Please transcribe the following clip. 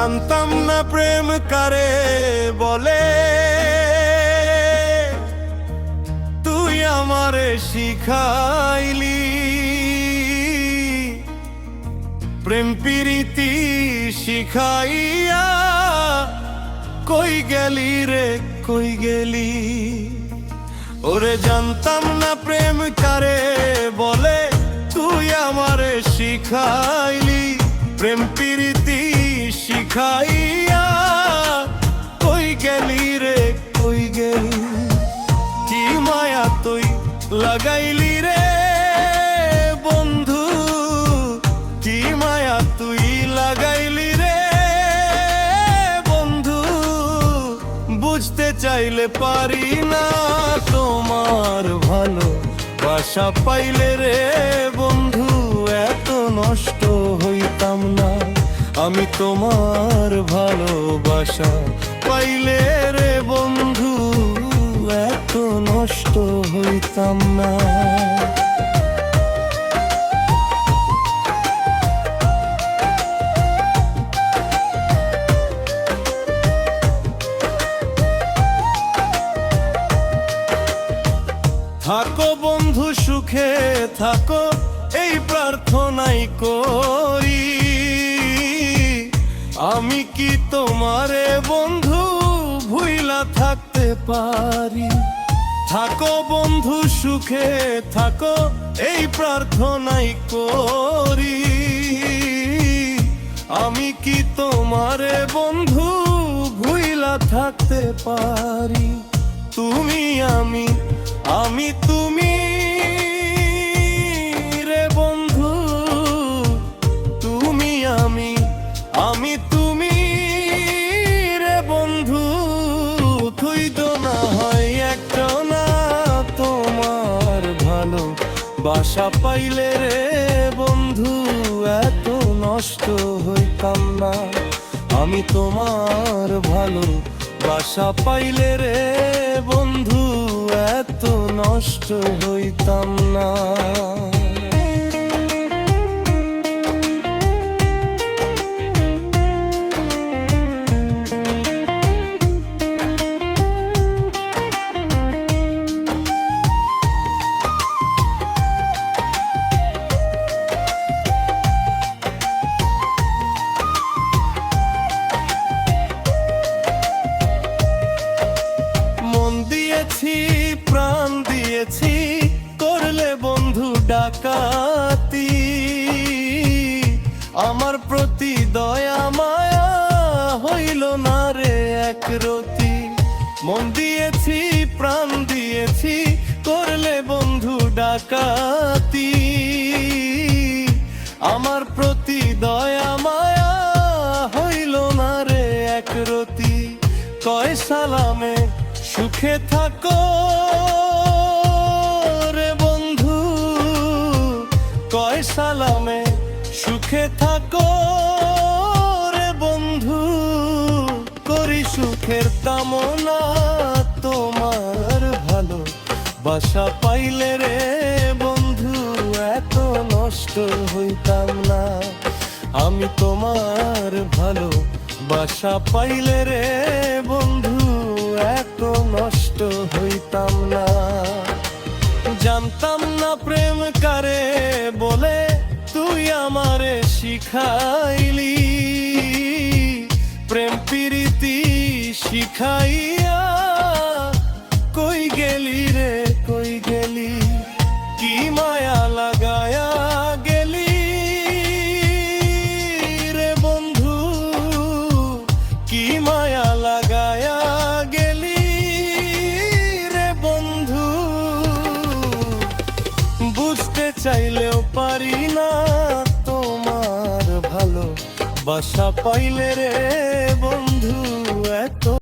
জানতাম না প্রেম কারে বলে, তুই আমারে শিখাইলি। প্রেম প্রীতি শিখাইয়া কই গেলি রে কই গেলি। ওরে জানতাম না প্রেম কারে বলে, তুই আমারে শিখাইলি। প্রেম প্রীতি শিখাইয়া কই গেলি রে কই গেলি। কি মায়া তুই লাগাইলি রে বন্ধু, কি মায়া তুই লাগাইলি রে বন্ধু। বুঝতে চাইলে পারি না তোমার ভালো বাসা পাইলে রে বন্ধু, এত নষ্ট হইতাম না আমি তোমার ভালোবাসা পাইলে রে বন্ধু, এত নষ্ট হইতাম না। থাকো বন্ধু সুখে থাকো, এই প্রার্থনাই করি। আমি কি তোমারে বন্ধু ভুইলা থাকতে পারি। থাকো বন্ধু সুখে থাকো, এই প্রার্থনাই করি। আমি কি তোমারে বন্ধু ভুইলা থাকতে পারি। তুমি আমি তুমি রে বন্ধু, তুমি আমি তুমি রে বন্ধু। তুই তো না হয় একটা না তোমার ভালো বাসা পাইলে রে বন্ধু, এত নষ্ট হইতাম না আমি তোমার ভালো বাসা পাইলে রে বন্ধু, এত নষ্ট হইতাম না। প্রাণ দিয়েছি করলে বন্ধু ডাকাতি। আমার প্রতি দয়া মায়া হইল না রে একরতি। মন দিয়েছি প্রাণ দিয়েছি করলে বন্ধু ডাকাতি। আমার প্রতি দয়া মায়া হইল না রে একরতি। কয় সালামে সুখে থাকো রে বন্ধু, কয় সালামে সুখে থাকো রে বন্ধু। করি সুখের কামনা তোমার ভালো বাসা পাইলে রে বন্ধু, এত নষ্ট হইতাম না আমি তোমার ভালো বাসা পাইলে রে বন্ধু, এত নষ্ট হইতাম না। জানতাম না প্রেম কারে বলে, তুই আমারে শিখাইলি। প্রেম প্রীতি শিখাইয়া কই গেলি রে কই গেলি। কি মায়া লাগায়া গেলি রে বন্ধু, কি মায়া লাগায়া গেলি রে বন্ধু। বুঝতে চাইলেও পারি না তোমার ভালো বাসা পাইলে রে বন্ধু,